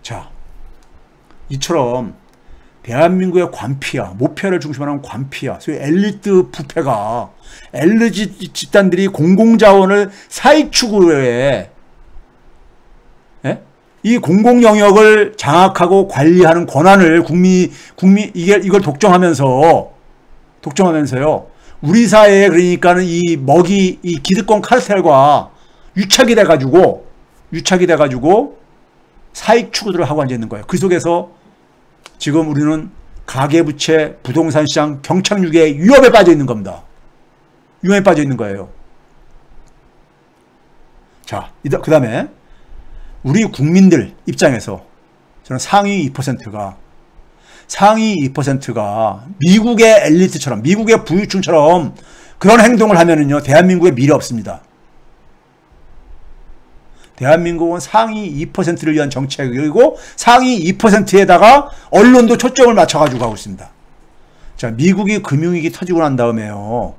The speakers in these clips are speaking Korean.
자, 이처럼 대한민국의 관피야, 모피아를 중심으로 하는 관피야, 소위 엘리트 부패가, 엘리트 집단들이 공공자원을 사익추구에, 이 공공영역을 장악하고 관리하는 권한을 이걸 독점하면서요, 우리 사회에 그러니까는 이 기득권 카르텔과 유착이 돼가지고 사익추구들을 하고 앉아있는 거예요. 그 속에서 지금 우리는 가계부채, 부동산 시장, 경착륙의 위협에 빠져 있는 겁니다. 위험에 빠져 있는 거예요. 자, 그 다음에 우리 국민들 입장에서 저는 상위 2%가 미국의 엘리트처럼, 미국의 부유층처럼 그런 행동을 하면은요, 대한민국에 미래 없습니다. 대한민국은 상위 2%를 위한 정책이고 상위 2%에다가 언론도 초점을 맞춰가지고 가고 있습니다. 자, 미국이 금융위기 터지고 난 다음에요,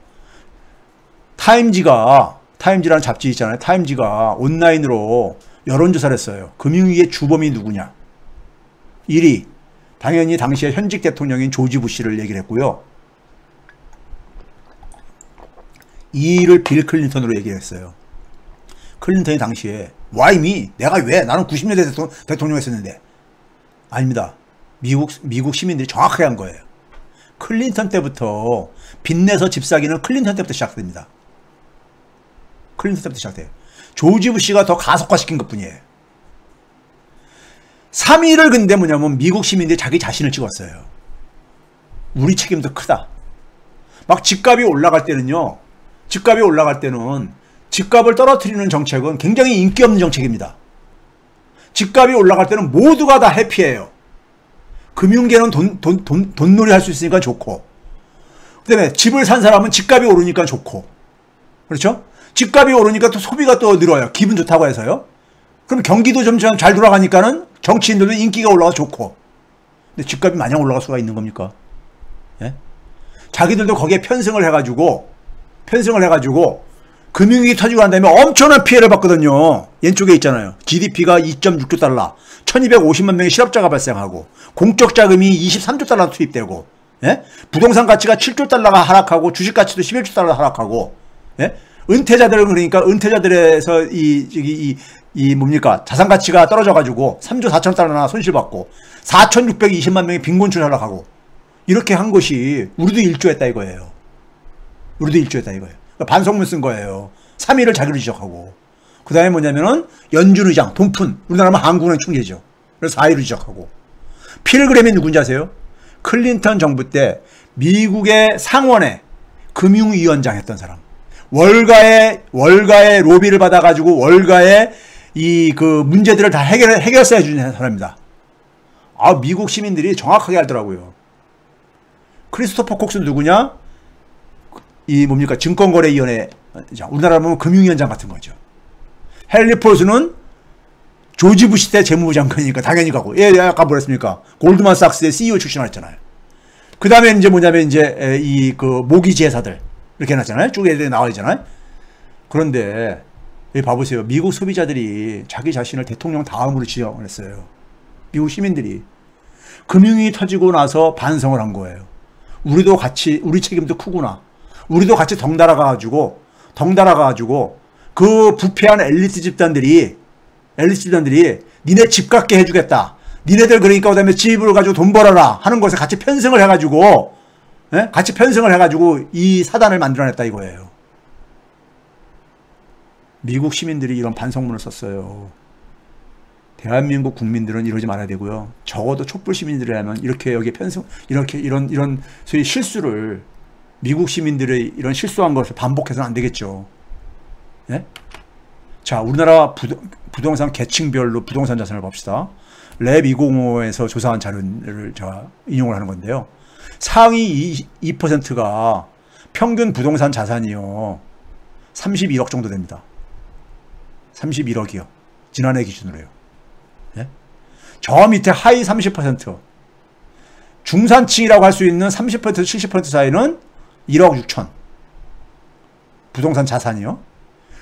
타임지라는 잡지 있잖아요. 타임지가 온라인으로 여론조사를 했어요. 금융위기의 주범이 누구냐. 1위 당연히 당시에 현직 대통령인 조지 부시를 얘기를 했고요. 2위를 빌 클린턴으로 얘기를 했어요. 클린턴이 당시에 Why me? 내가 왜? 나는 90년대 대통령 했었는데. 아닙니다. 미국 시민들이 정확하게 한 거예요. 클린턴 때부터 빚내서 집 사기는 클린턴 때부터 시작됩니다. 클린턴 때부터 시작돼요. 조지 부시가 더 가속화시킨 것뿐이에요. 3위를 근데 뭐냐면 미국 시민들이 자기 자신을 찍었어요. 우리 책임도 크다. 막 집값이 올라갈 때는 집값을 떨어뜨리는 정책은 굉장히 인기 없는 정책입니다. 집값이 올라갈 때는 모두가 다 해피해요. 금융계는 돈놀이 할 수 있으니까 좋고, 그 다음에 집을 산 사람은 집값이 오르니까 좋고, 그렇죠? 집값이 오르니까 또 소비가 또 늘어요. 기분 좋다고 해서요. 그럼 경기도 좀 잘 돌아가니까는 정치인들도 인기가 올라가서 좋고. 근데 집값이 마냥 올라갈 수가 있는 겁니까? 예? 자기들도 거기에 편승을 해가지고 금융위기 터지고 난 다음에 엄청난 피해를 받거든요. 왼쪽에 있잖아요. GDP가 2.6조 달러, 1250만 명의 실업자가 발생하고, 공적 자금이 23조 달러 투입되고, 예? 부동산 가치가 7조 달러가 하락하고, 주식 가치도 11조 달러 하락하고, 예? 은퇴자들은 그러니까 은퇴자들에서 자산 가치가 떨어져가지고 3조 4천 달러나 손실받고, 4,620만 명의 빈곤층 하락하고, 이렇게 한 것이 우리도 일조했다 이거예요. 그러니까 반성문 쓴 거예요. 3위를 자기로 지적하고, 그 다음에 뭐냐면은 연준의장, 돈푼, 우리나라는 한국은행 총재죠. 그래서 4위를 지적하고, 필그램이 누군지 아세요? 클린턴 정부 때 미국의 상원의 금융위원장 했던 사람. 월가의 로비를 받아가지고 월가의 문제들을 다 해결사해 주는 사람입니다. 아, 미국 시민들이 정확하게 알더라고요. 크리스토퍼 콕스는 누구냐? 증권거래위원회, 우리나라로 금융위원장 같은 거죠. 헨리 폴스는 조지 부시 때 재무부 장관이니까 당연히 가고, 아까 뭐랬습니까? 골드만삭스의 CEO 출신을 했잖아요. 그 다음에 이제 뭐냐면 모기지회사들 이렇게 해놨잖아요. 쭉 애들이 나와 있잖아요. 그런데 여기 봐보세요. 미국 소비자들이 자기 자신을 대통령 다음으로 지정을 했어요. 미국 시민들이. 금융이 터지고 나서 반성을 한 거예요. 우리도 같이, 우리 책임도 크구나. 우리도 같이 덩달아 가지고 그 부패한 엘리트 집단들이 니네 집 갖게 해주겠다. 니네들 그러니까 그다음에 집을 가지고 돈 벌어라 하는 것에 같이 편승을 해가지고, 이 사단을 만들어냈다 이거예요. 미국 시민들이 이런 반성문을 썼어요. 대한민국 국민들은 이러지 말아야 되고요. 적어도 촛불 시민들이라면 이렇게 여기 이런 소위 실수를, 미국 시민들의 이런 실수한 것을 반복해서는 안 되겠죠. 예? 자, 우리나라 부동산 계층별로 부동산 자산을 봅시다. 랩 205에서 조사한 자료를 제가 인용을 하는 건데요. 상위 2%가 평균 부동산 자산이요, 31억 정도 됩니다. 31억이요. 지난해 기준으로요. 예? 저 밑에 하위 30%, 중산층이라고 할 수 있는 30%에서 70% 사이는 1억 6천. 부동산 자산이요.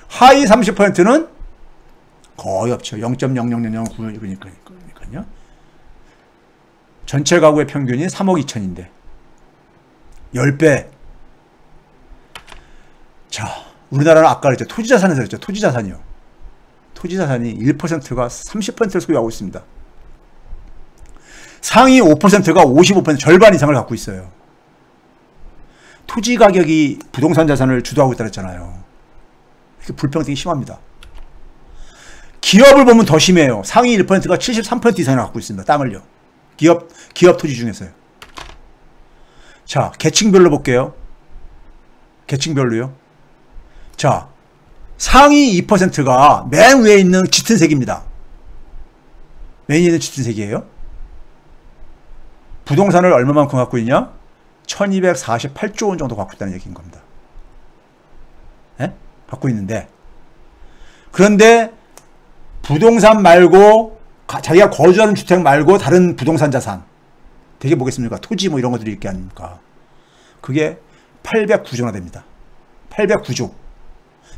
하위 30%는 거의 없죠. 0.00009 그러니까요. 전체 가구의 평균이 3억 2천인데 10배. 자, 우리나라는 아까 그랬죠. 토지자산에서 그랬죠. 토지자산이요. 토지자산이 1%가 30%를 소유하고 있습니다. 상위 5%가 55% 절반 이상을 갖고 있어요. 토지 가격이 부동산 자산을 주도하고 있다 그랬잖아요. 이렇게 불평등이 심합니다. 기업을 보면 더 심해요. 상위 1%가 73% 이상을 갖고 있습니다. 땅을요. 기업 토지 중에서요. 자, 계층별로 볼게요. 계층별로요. 자, 상위 2%가 맨 위에 있는 짙은 색입니다. 맨 위에 있는 짙은 색이에요. 부동산을 얼마만큼 갖고 있냐? 1248조 원 정도 갖고 있다는 얘기인 겁니다. 예? 갖고 있는데, 그런데 부동산 말고 자기가 거주하는 주택 말고 다른 부동산 자산 되게 뭐겠습니까? 토지 뭐 이런 것들이 있게 아닙니까? 그게 809조나 됩니다. 809조.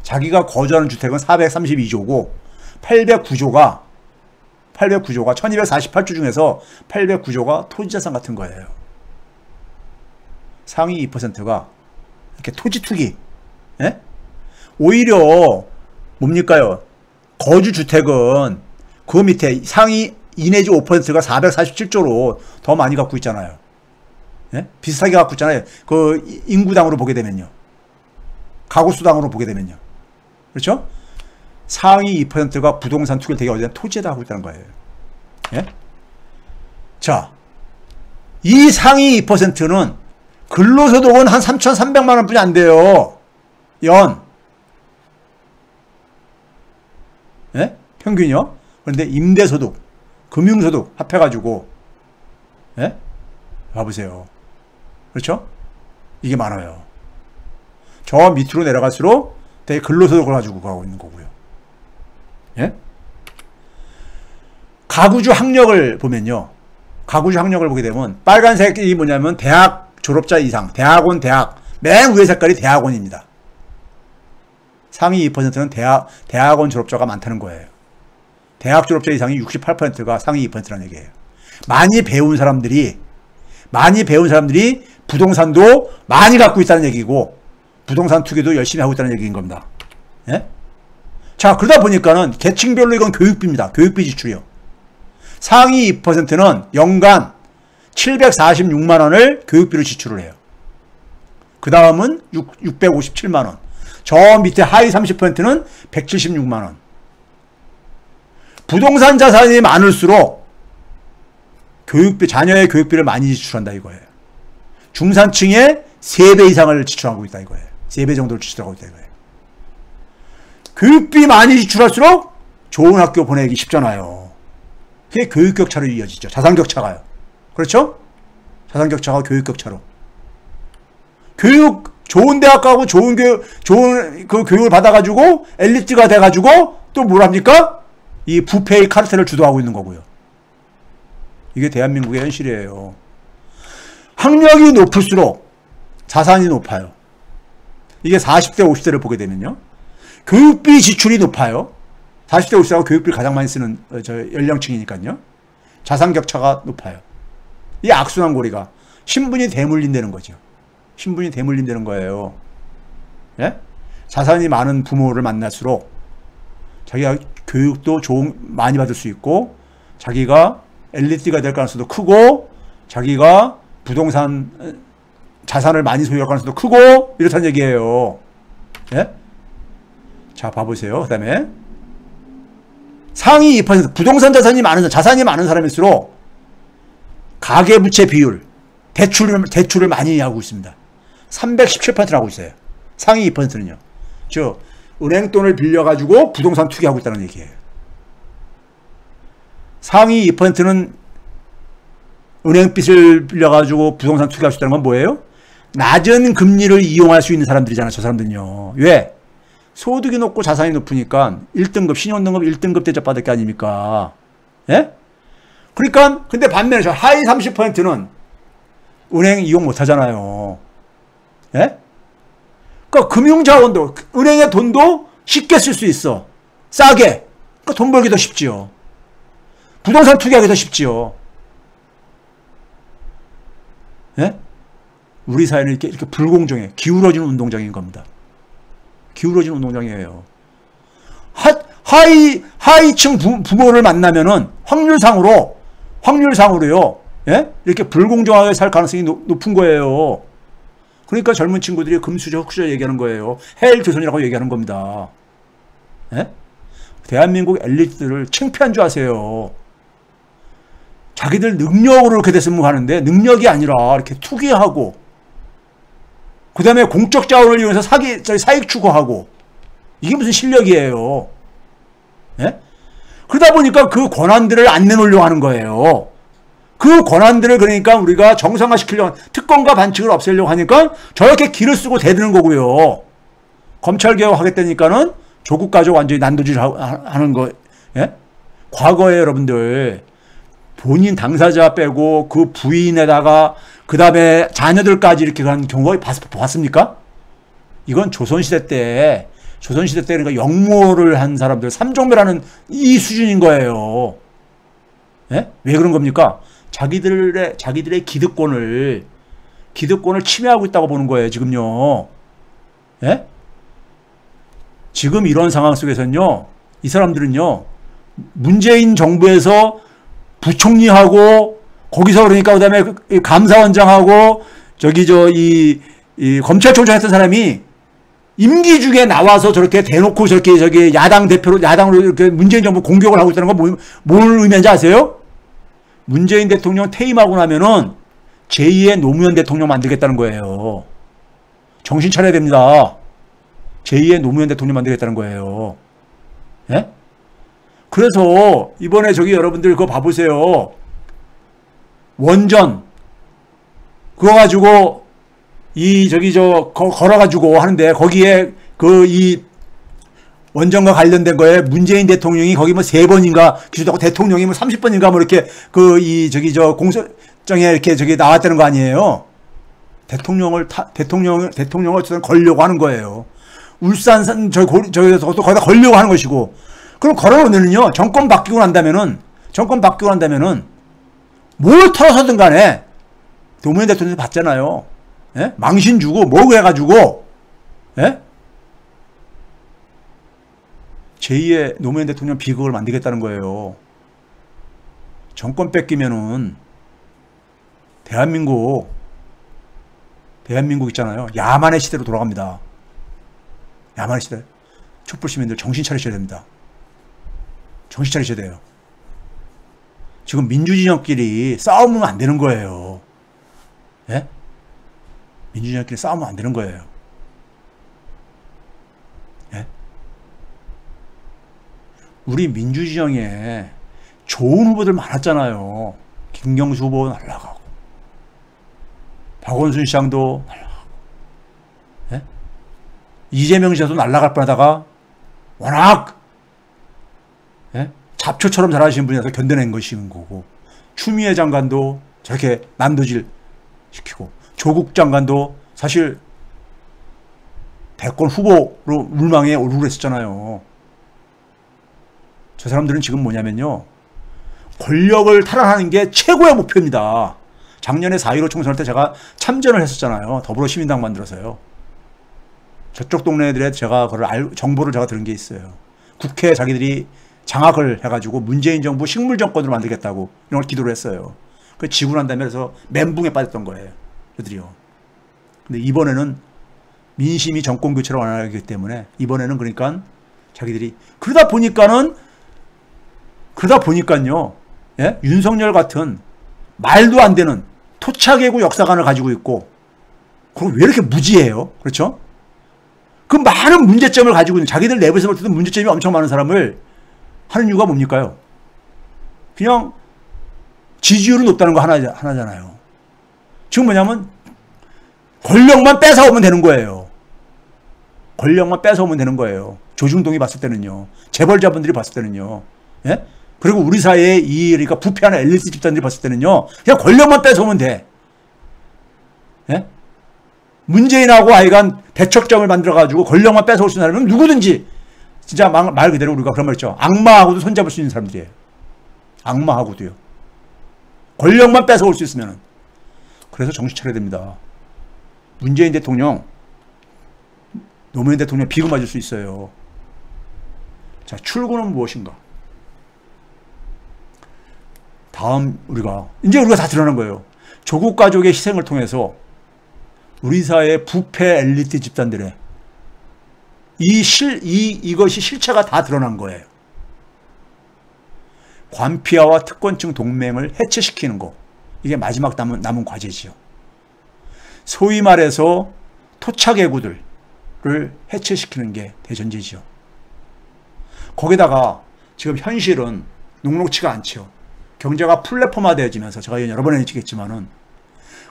자기가 거주하는 주택은 432조고 809조가 1248조 중에서 809조가 토지자산 같은 거예요. 상위 2%가 이렇게 토지 투기. 예? 오히려 뭡니까요? 거주주택은 그 밑에 상위 2 내지 5%가 447조로 더 많이 갖고 있잖아요. 예? 비슷하게 갖고 있잖아요. 그 인구당으로 보게 되면요. 가구수당으로 보게 되면요. 그렇죠? 상위 2%가 부동산 투기를 되게 어디다 토지에다 하고 있다는 거예요. 예? 자, 이 상위 2%는 근로소득은 한 3,300만 원 뿐이 안 돼요. 연. 예? 평균이요. 그런데 임대소득, 금융소득 합해가지고, 예? 봐보세요. 그렇죠? 이게 많아요. 저 밑으로 내려갈수록 되게 근로소득을 가지고 가고 있는 거고요. 예? 가구주 학력을 보면요. 가구주 학력을 보게 되면 빨간색이 뭐냐면 대학 졸업자 이상, 대학원, 대학. 맨 위에 색깔이 대학원입니다. 상위 2%는 대학원 졸업자가 많다는 거예요. 대학 졸업자 이상이 68%가 상위 2%라는 얘기예요. 많이 배운 사람들이 부동산도 많이 갖고 있다는 얘기고 부동산 투기도 열심히 하고 있다는 얘기인 겁니다. 예? 자, 그러다 보니까는 계층별로 이건 교육비입니다. 교육비 지출이요. 상위 2%는 연간 746만 원을 교육비로 지출을 해요. 그 다음은 657만 원. 저 밑에 하위 30%는 176만 원. 부동산 자산이 많을수록 교육비, 자녀의 교육비를 많이 지출한다 이거예요. 중산층의 3배 이상을 지출하고 있다 이거예요. 3배 정도를 지출하고 있다 이거예요. 교육비 많이 지출할수록 좋은 학교 보내기 쉽잖아요. 그게 교육격차로 이어지죠. 자산격차가요. 그렇죠? 자산격차가 교육격차로. 좋은 대학 가고 좋은 그 교육을 받아가지고 엘리트가 돼가지고 또 뭘 합니까? 이 부패의 카르텔을 주도하고 있는 거고요. 이게 대한민국의 현실이에요. 학력이 높을수록 자산이 높아요. 이게 40대 50대를 보게 되면요. 교육비 지출이 높아요. 40대 50대가 교육비를 가장 많이 쓰는 연령층이니까요. 자산격차가 높아요. 이 악순환고리가 신분이 대물림되는 거죠. 신분이 대물림되는 거예요. 예? 자산이 많은 부모를 만날수록 자기가 교육도 많이 받을 수 있고 자기가 엘리트가 될 가능성도 크고 자기가 부동산 자산을 많이 소유할 가능성도 크고 이렇다는 얘기예요. 예? 자, 봐보세요. 그 다음에 상위 2% 부동산 자산이 많은 사람일수록 가계부채 비율 대출을 많이 하고 있습니다. 317%를 하고 있어요. 상위 2%는요. 즉 은행 돈을 빌려가지고 부동산 투기하고 있다는 얘기예요. 상위 2%는 은행빚을 빌려가지고 부동산 투기할 수 있다는 건 뭐예요? 낮은 금리를 이용할 수 있는 사람들이잖아요. 저 사람들은요. 왜? 소득이 높고 자산이 높으니까 1등급, 신용등급 1등급 대접받을 게 아닙니까? 예? 그러니까, 근데 반면에 저 하위 30%는 은행 이용 못 하잖아요. 예? 그러니까 금융자원도, 은행의 돈도 쉽게 쓸 수 있어. 싸게. 그러니까 돈 벌기 더 쉽지요. 부동산 투기하기 더 쉽지요. 예? 우리 사회는 이렇게 불공정해. 기울어지는 운동장인 겁니다. 기울어지는 운동장이에요. 하위층 부모를 만나면은 확률상으로요. 예? 이렇게 불공정하게 살 가능성이 높은 거예요. 그러니까 젊은 친구들이 금수저 흑수저 얘기하는 거예요. 헬조선이라고 얘기하는 겁니다. 예? 대한민국 엘리트들을 창피한 줄 아세요. 자기들 능력으로 이렇게 됐으면 하는데 능력이 아니라 이렇게 투기하고 그 다음에 공적 자원을 이용해서 사익 추구하고 이게 무슨 실력이에요. 예? 그러다 보니까 그 권한들을 안 내놓으려고 하는 거예요. 그 권한들을 그러니까 우리가 정상화시키려고 특권과 반칙을 없애려고 하니까 저렇게 길을 쓰고 대드는 거고요. 검찰개혁 하겠다니까는 조국 가족 완전히 난도질 하는 거. 예? 과거에 여러분들 본인 당사자 빼고 그 부인에다가 그 다음에 자녀들까지 이렇게 간 경우 봤습니까? 이건 조선시대 때 그러니까 역모를 한 사람들, 삼종매라는 이 수준인 거예요. 예? 왜 그런 겁니까? 자기들의 기득권을 침해하고 있다고 보는 거예요, 지금요. 예? 지금 이런 상황 속에서는요, 이 사람들은요, 문재인 정부에서 부총리하고, 거기서 그러니까 그 다음에 감사원장하고, 이 검찰총장 했던 사람이 임기 중에 나와서 저렇게 대놓고 저기 야당으로 이렇게 문재인 정부 공격을 하고 있다는 건 뭘 의미하는지 아세요? 문재인 대통령 퇴임하고 나면은 제2의 노무현 대통령 만들겠다는 거예요. 정신 차려야 됩니다. 제2의 노무현 대통령 만들겠다는 거예요. 예? 그래서 이번에 여러분들 그거 봐보세요. 원전 그거 가지고 걸어가지고 하는데 거기에 이 원전과 관련된 거에 문재인 대통령이 거기 뭐 3번인가 기소되고 대통령이 뭐 30번인가 뭐 이렇게 공소장에 이렇게 나왔다는 거 아니에요. 대통령을 어쨌든 걸려고 하는 거예요. 울산 저기서 또 거기다 걸려고 하는 것이고. 그럼 걸어놓으면요. 정권 바뀌고 난다면은 뭘 털어서든 간에 노무현 대통령이 봤잖아요. 예? 망신 주고 뭐 해가지고 예? 제2의 노무현 대통령 비극을 만들겠다는 거예요. 정권 뺏기면은 대한민국 있잖아요. 야만의 시대로 돌아갑니다. 야만의 시대. 촛불 시민들 정신 차리셔야 됩니다. 정신 차리셔야 돼요. 지금 민주진영끼리 싸우면 안 되는 거예요. 예? 민주진영끼리 싸우면 안 되는 거예요. 예? 우리 민주진영에 좋은 후보들 많았잖아요. 김경수 후보 날라가고 박원순 시장도 날라가고 예? 이재명 시장도 날라갈 뻔하다가 워낙 예? 잡초처럼 잘하시는 분이라서 견뎌낸 것인 거고 추미애 장관도 저렇게 난도질 시키고 조국 장관도 사실 대권 후보로 물망에 오르고 했었잖아요. 저 사람들은 지금 뭐냐면요. 권력을 탈환하는 게 최고의 목표입니다. 작년에 4.15 총선할 때 제가 참전을 했었잖아요. 더불어시민당 만들어서요. 저쪽 동네들에 제가 정보를 제가 들은 게 있어요. 국회에 자기들이 장악을 해가지고 문재인 정부 식물정권으로 만들겠다고 이런 걸 기도를 했어요. 그 지고 난 다음에 그래서 멘붕에 빠졌던 거예요. 그들이요. 근데 이번에는 민심이 정권 교체를 원하기 때문에 이번에는 그러니까 자기들이 그러다 보니까요. 예? 윤석열 같은 말도 안 되는 토착외구 역사관을 가지고 있고 그럼 왜 이렇게 무지해요? 그렇죠? 그 많은 문제점을 가지고 있는 자기들 내부에서 볼 때도 문제점이 엄청 많은 사람을 하는 이유가 뭡니까요? 그냥 지지율은 높다는 거 하나잖아요. 지금 뭐냐면 권력만 뺏어오면 되는 거예요. 권력만 뺏어오면 되는 거예요. 조중동이 봤을 때는요. 재벌자분들이 봤을 때는요. 예? 그리고 우리 사회에 그러니까 부패하는 엘리트 집단들이 봤을 때는요. 그냥 권력만 뺏어오면 돼. 예? 문재인하고 하여간 대척점을 만들어가지고 권력만 뺏어올 수 있는 사람은 누구든지 진짜 말 그대로 우리가 그런 말 있죠. 악마하고도 손잡을 수 있는 사람들이에요. 악마하고도요. 권력만 뺏어올 수 있으면은. 그래서 정신 차려야 됩니다. 문재인 대통령, 노무현 대통령 비구 맞을 수 있어요. 자, 출구는 무엇인가? 다음 이제 우리가 다 드러난 거예요. 조국 가족의 희생을 통해서 우리 사회의 부패 엘리트 집단들의 이것이 실체가 다 드러난 거예요. 관피아와 특권층 동맹을 해체시키는 거. 이게 마지막 남은 과제지요. 소위 말해서 토착애구들을 해체시키는 게 대전제지요. 거기다가 지금 현실은 녹록치가 않죠. 경제가 플랫폼화되어지면서 제가 여러 번 얘기했지만은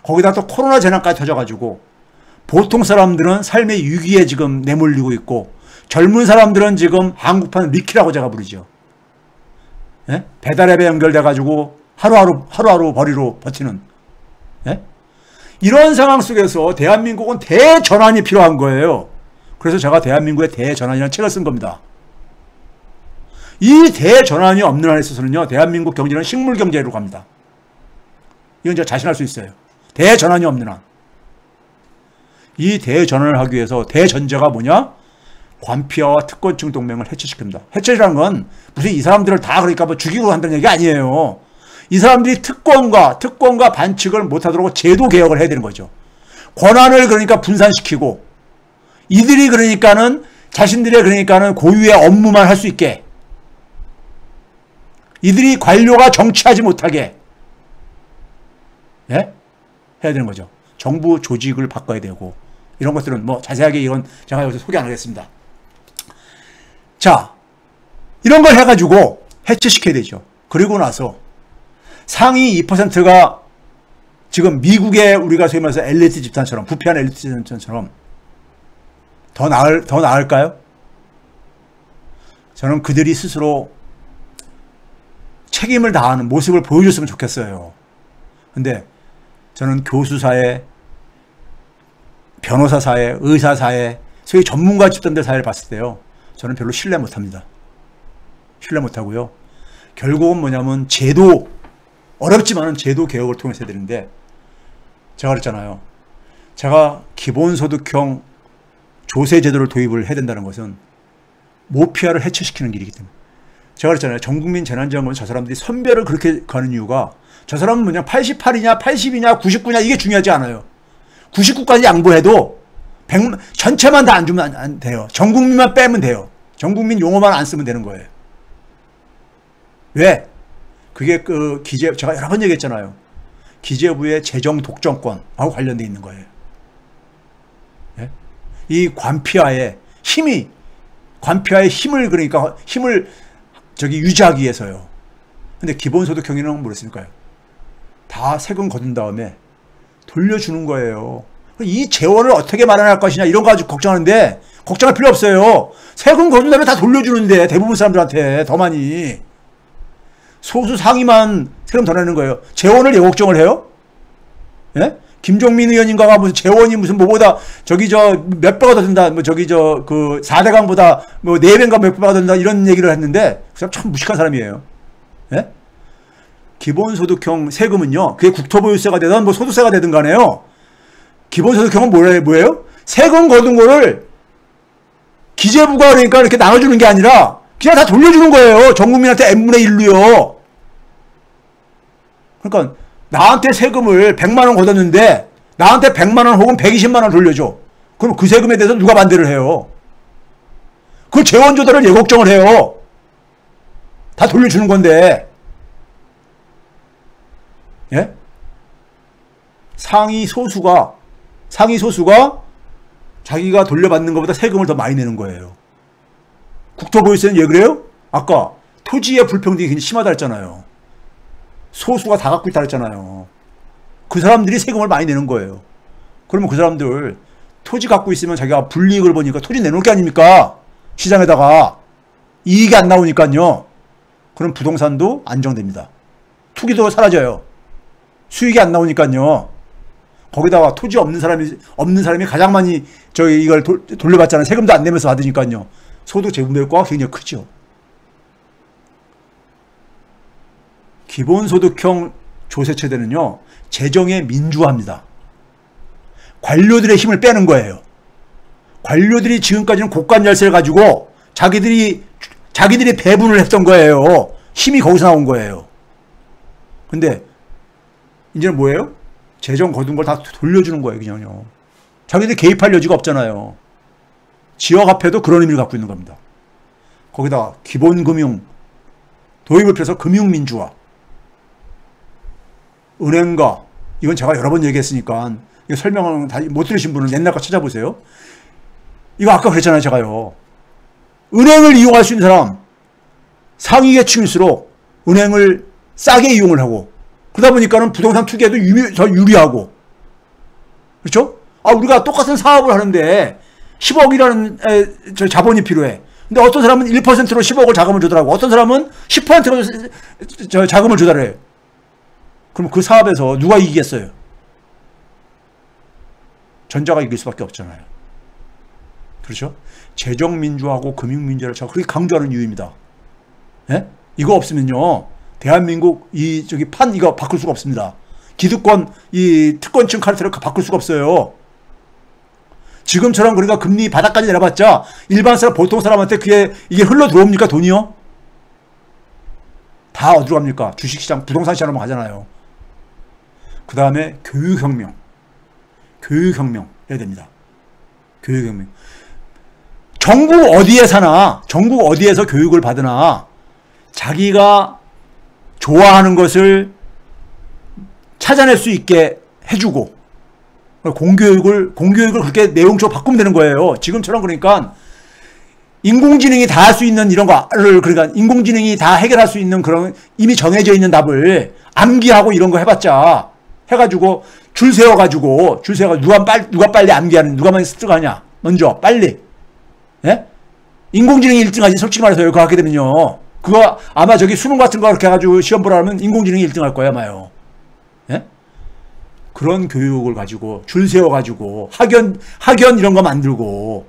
거기다 또 코로나 재난까지 터져가지고 보통 사람들은 삶의 위기에 지금 내몰리고 있고 젊은 사람들은 지금 한국판 리키라고 제가 부르죠. 예? 배달앱에 연결돼가지고 하루하루 벌이로 버티는. 예? 이런 상황 속에서 대한민국은 대전환이 필요한 거예요. 그래서 제가 대한민국의 대전환이라는 책을 쓴 겁니다. 이 대전환이 없는 한에 있어서는요, 대한민국 경제는 식물 경제로 갑니다. 이건 제가 자신할 수 있어요. 대전환이 없는 한. 이 대전환을 하기 위해서 대전제가 뭐냐? 관피아와 특권층 동맹을 해체시킵니다. 해체라는 건 무슨 이 사람들을 다 그러니까 뭐 죽이고 한다는 얘기 아니에요. 이 사람들이 특권과 반칙을 못하도록 제도 개혁을 해야 되는 거죠. 권한을 그러니까 분산시키고 이들이 그러니까는 자신들의 고유의 업무만 할 수 있게, 이들이 관료가 정치하지 못하게, 예? 해야 되는 거죠. 정부 조직을 바꿔야 되고, 이런 것들은 뭐 자세하게 이건 제가 여기서 소개 안 하겠습니다. 자, 이런 걸 해가지고 해체시켜야 되죠. 그리고 나서 상위 2%가 지금 미국의 우리가 소위 말해서 엘리트 집단처럼, 부패한 엘리트 집단처럼 더 나을까요? 저는 그들이 스스로 책임을 다하는 모습을 보여줬으면 좋겠어요. 근데 저는 교수 사회, 변호사 사회, 의사 사회, 소위 전문가 집단들 사회를 봤을 때요, 저는 별로 신뢰 못합니다. 신뢰 못하고요. 결국은 뭐냐면 어렵지만은 제도 개혁을 통해서 해야 되는데, 제가 그랬잖아요. 제가 기본소득형 조세제도를 도입을 해야 된다는 것은 모피아를 해체시키는 길이기 때문에. 제가 그랬잖아요. 전국민 재난지원금은 저 사람들이 선별을 그렇게 가는 이유가, 저 사람은 뭐냐 88이냐 80이냐 99냐 이게 중요하지 않아요. 99까지 양보해도 전체만 다 안 주면 안 돼요. 전국민만 빼면 돼요. 전국민 용어만 안 쓰면 되는 거예요. 왜? 그게 제가 여러 번 얘기했잖아요. 기재부의 재정 독점권하고 관련되어 있는 거예요. 예? 이 관피아의 힘을 그러니까 힘을 유지하기 위해서요. 근데 기본소득 경위는 뭐랬을까요? 다 세금 거둔 다음에 돌려주는 거예요. 이 재원을 어떻게 마련할 것이냐 이런 거 가지고 걱정하는데, 걱정할 필요 없어요. 세금 거둔 다음에 다 돌려주는데, 대부분 사람들한테 더 많이. 소수 상위만 세금 더 내는 거예요. 재원을 예걱정을 해요? 예? 김종민 의원인가가 무슨 재원이 무슨 뭐보다 몇 배가 더 든다, 뭐 4대강보다 뭐 4배인가 몇 배가 더 든다 이런 얘기를 했는데, 그 사람 참 무식한 사람이에요. 예? 기본소득형 세금은요, 그게 국토보유세가 되든 뭐 소득세가 되든 간에요, 기본소득형은 뭐예요? 세금 거둔 거를 기재부가 그러니까 이렇게 나눠주는 게 아니라 그냥 다 돌려주는 거예요. 전 국민한테 n분의 1로요. 그러니까 나한테 세금을 100만원 걷었는데 나한테 100만원 혹은 120만원 돌려줘. 그럼 그 세금에 대해서 누가 반대를 해요? 그 재원 조달을 예걱정을 해요. 다 돌려주는 건데. 예? 상위 소수가 자기가 돌려받는 것보다 세금을 더 많이 내는 거예요. 국토보유세는 왜 그래요? 아까 토지의 불평등이 굉장히 심하다 했잖아요. 소수가 다 갖고 있다 했잖아요. 그 사람들이 세금을 많이 내는 거예요. 그러면 그 사람들 토지 갖고 있으면 자기가 불이익을 보니까 토지 내놓을 게 아닙니까? 시장에다가 이익이 안 나오니까요. 그럼 부동산도 안정됩니다. 투기도 사라져요. 수익이 안 나오니까요. 거기다가 토지 없는 사람이 가장 많이 이걸 돌려받잖아요. 세금도 안 내면서 받으니까요. 소득 재분배 효과가 굉장히 크죠. 기본소득형 조세체제는요, 재정의 민주화입니다. 관료들의 힘을 빼는 거예요. 관료들이 지금까지는 고관 열쇠를 가지고 자기들이 배분을 했던 거예요. 힘이 거기서 나온 거예요. 근데 이제는 뭐예요? 재정 거둔 걸 다 돌려주는 거예요, 그냥요. 자기들이 개입할 여지가 없잖아요. 지역화폐도 그런 의미를 갖고 있는 겁니다. 거기다 기본금융 도입을 펴서 금융민주화, 은행가, 이건 제가 여러 번 얘기했으니까 이거 설명을 다 못 들으신 분은 옛날 거 찾아보세요. 이거 아까 그랬잖아요, 제가요. 은행을 이용할 수 있는 사람, 상위 계층일수록 은행을 싸게 이용을 하고, 그러다 보니까는 부동산 투기에도 더 유리하고, 그렇죠? 우리가 똑같은 사업을 하는데 10억이라는 자본이 필요해. 근데 어떤 사람은 1%로 10억을 자금을 주더라고. 어떤 사람은 10%로 자금을 주더래. 그럼 그 사업에서 누가 이기겠어요? 전자가 이길 수밖에 없잖아요. 그렇죠? 재정민주화하고 금융민주화를 제가 그렇게 강조하는 이유입니다. 예? 이거 없으면요, 대한민국 이거 바꿀 수가 없습니다. 기득권, 이 특권층 카르텔을 바꿀 수가 없어요. 지금처럼 그러니까 금리 바닥까지 내려봤자 일반 사람, 보통 사람한테 이게 흘러 들어옵니까, 돈이요? 다 어디로 갑니까? 주식시장, 부동산 시장으로 가잖아요. 그 다음에 교육혁명 해야 됩니다. 교육혁명. 전국 어디에 사나, 전국 어디에서 교육을 받으나 자기가 좋아하는 것을 찾아낼 수 있게 해주고, 공교육을 그렇게 내용적으로 바꾸면 되는 거예요. 지금처럼 그러니까 인공지능이 다 할 수 있는 이런 거를, 그러니까 인공지능이 다 해결할 수 있는 그런 이미 정해져 있는 답을 암기하고 이런 거 해봤자, 해가지고 줄 세워가지고 누가 빨리 암기하는, 누가 많이 습득하냐, 먼저 빨리. 예? 인공지능이 1등하지, 솔직히 말해서 그거 하게 되면요. 그거 아마 수능 같은 거 그렇게 해가지고 시험 보라 하면 인공지능이 1등 할 거예요, 아마요. 예? 그런 교육을 가지고 줄 세워가지고 학연 이런 거 만들고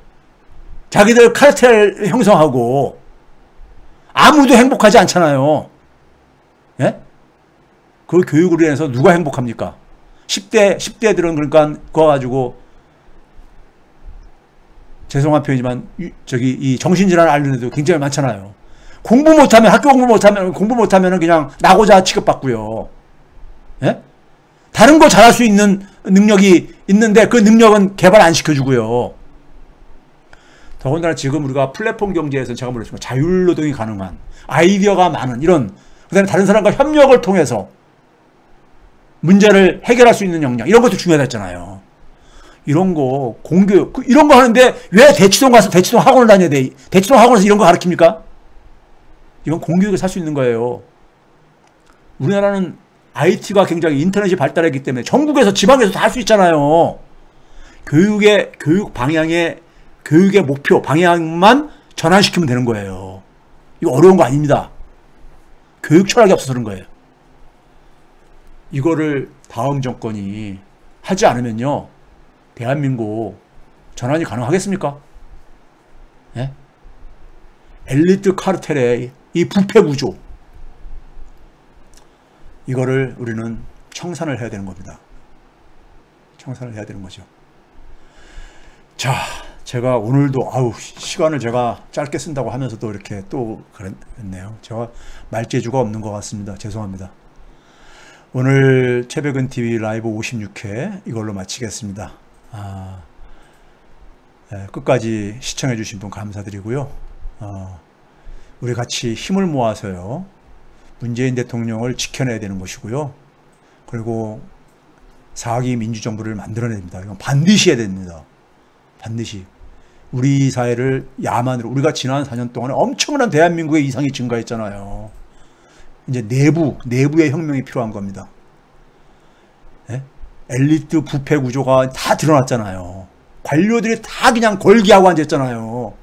자기들 카르텔 형성하고 아무도 행복하지 않잖아요. 예? 그 교육으로 인해서 누가 행복합니까? 10대들은 그러니까 그거 가지고, 죄송한 표현이지만 이 정신질환을 앓는 애도 굉장히 많잖아요. 학교 공부 못하면 그냥 나고자 취급받고요. 예? 다른 거 잘할 수 있는 능력이 있는데 그 능력은 개발 안 시켜주고요. 더군다나 지금 우리가 플랫폼 경제에서 제가 말했지만 자율노동이 가능한, 아이디어가 많은 이런, 그 다음에 다른 사람과 협력을 통해서 문제를 해결할 수 있는 역량, 이런 것도 중요하다 했잖아요. 이런 거, 공교육, 이런 거 하는데 왜 대치동 가서 대치동 학원을 다녀야 돼? 대치동 학원에서 이런 거 가르칩니까? 이건 공교육을 살 수 있는 거예요. 우리나라는 IT가 굉장히 인터넷이 발달했기 때문에 전국에서 지방에서 다 할 수 있잖아요. 교육의 목표, 방향만 전환시키면 되는 거예요. 이거 어려운 거 아닙니다. 교육 철학이 없어서 그런 거예요. 이거를 다음 정권이 하지 않으면요, 대한민국 전환이 가능하겠습니까? 예? 엘리트 카르텔의 이 부패 구조, 이거를 우리는 청산을 해야 되는 겁니다. 청산을 해야 되는 거죠. 자, 제가 오늘도 시간을 제가 짧게 쓴다고 하면서도 이렇게 또 그랬네요. 제가 말재주가 없는 것 같습니다. 죄송합니다. 오늘 최백은TV 라이브 56회 이걸로 마치겠습니다. 끝까지 시청해 주신 분 감사드리고요. 우리 같이 힘을 모아서요, 문재인 대통령을 지켜내야 되는 것이고요. 그리고 4기 민주정부를 만들어내야 됩니다. 이건 반드시 해야 됩니다. 반드시. 우리 사회를 야만으로, 우리가 지난 4년 동안에 엄청난 대한민국의 이상이 증가했잖아요. 이제 내부의 혁명이 필요한 겁니다. 예? 엘리트 부패 구조가 다 드러났잖아요. 관료들이 다 그냥 걸기하고 앉았잖아요.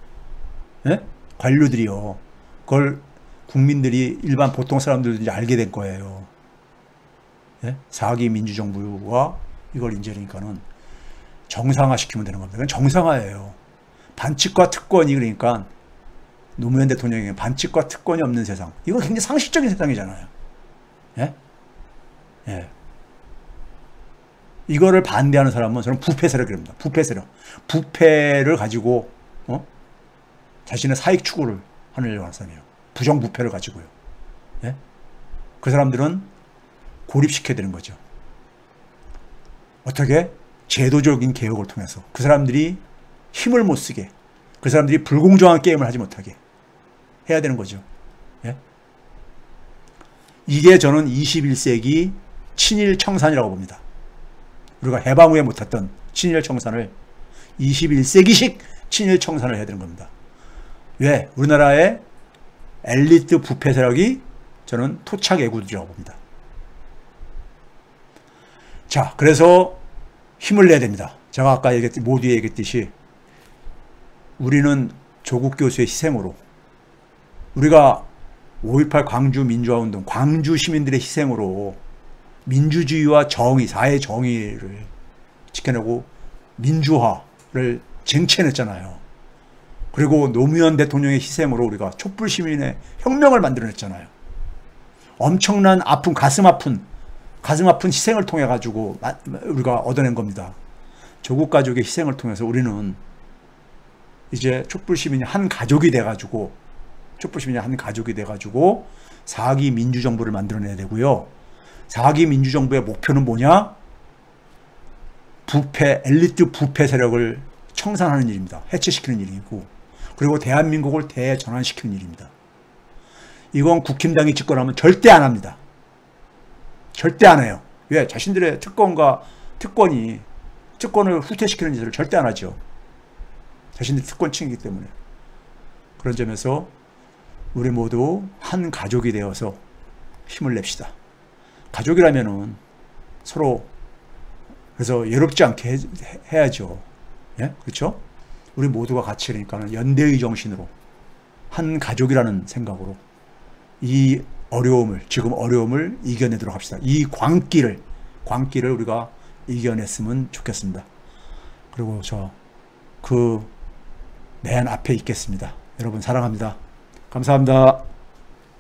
예? 관료들이요. 그걸 국민들이, 일반 보통 사람들도 이제 알게 될 거예요. 예? 4기 민주정부와 이걸 이제 그러니까는 정상화 시키면 되는 겁니다. 그건 정상화예요. 반칙과 특권이 그러니까 노무현 대통령의 반칙과 특권이 없는 세상. 이거 굉장히 상식적인 세상이잖아요. 예? 예. 이거를 반대하는 사람은 저는 부패 세력이랍니다. 부패 세력. 부패를 가지고 자신의 사익 추구를 하려고 하는 사람이에요. 부정부패를 가지고요. 예? 그 사람들은 고립시켜야 되는 거죠. 어떻게? 제도적인 개혁을 통해서 그 사람들이 힘을 못 쓰게, 그 사람들이 불공정한 게임을 하지 못하게 해야 되는 거죠. 예? 이게 저는 21세기 친일 청산이라고 봅니다. 우리가 해방 후에 못했던 친일 청산을 21세기식 친일 청산을 해야 되는 겁니다. 왜? 우리나라의 엘리트 부패 세력이 저는 토착 애구들이라고 봅니다. 자, 그래서 힘을 내야 됩니다. 제가 아까 모두에 얘기했듯이 우리는 조국 교수의 희생으로, 우리가 5.18 광주 민주화운동, 광주 시민들의 희생으로 민주주의와 정의, 사회 정의를 지켜내고 민주화를 쟁취해냈잖아요. 그리고 노무현 대통령의 희생으로 우리가 촛불 시민의 혁명을 만들어냈잖아요. 엄청난 아픈, 가슴 아픈 희생을 통해 가지고 우리가 얻어낸 겁니다. 조국 가족의 희생을 통해서 우리는 이제 촛불 시민이 한 가족이 돼가지고 4기 민주정부를 만들어내야 되고요. 4기 민주정부의 목표는 뭐냐? 부패, 엘리트 부패 세력을 청산하는 일입니다. 해체시키는 일이고, 그리고 대한민국을 대전환시키는 일입니다. 이건 국힘당이 집권하면 절대 안 합니다. 절대 안 해요. 왜? 자신들의 특권을 후퇴시키는 짓을 절대 안 하죠. 자신들이 특권층이기 때문에. 그런 점에서 우리 모두 한 가족이 되어서 힘을 냅시다. 가족이라면은 서로 그래서 외롭지 않게 해야죠. 예? 그렇죠? 우리 모두가 같이 그러니까는 연대의 정신으로 한 가족이라는 생각으로 이 지금 어려움을 이겨내도록 합시다. 이 광기를 우리가 이겨냈으면 좋겠습니다. 그리고 맨 앞에 있겠습니다. 여러분 사랑합니다. 감사합니다.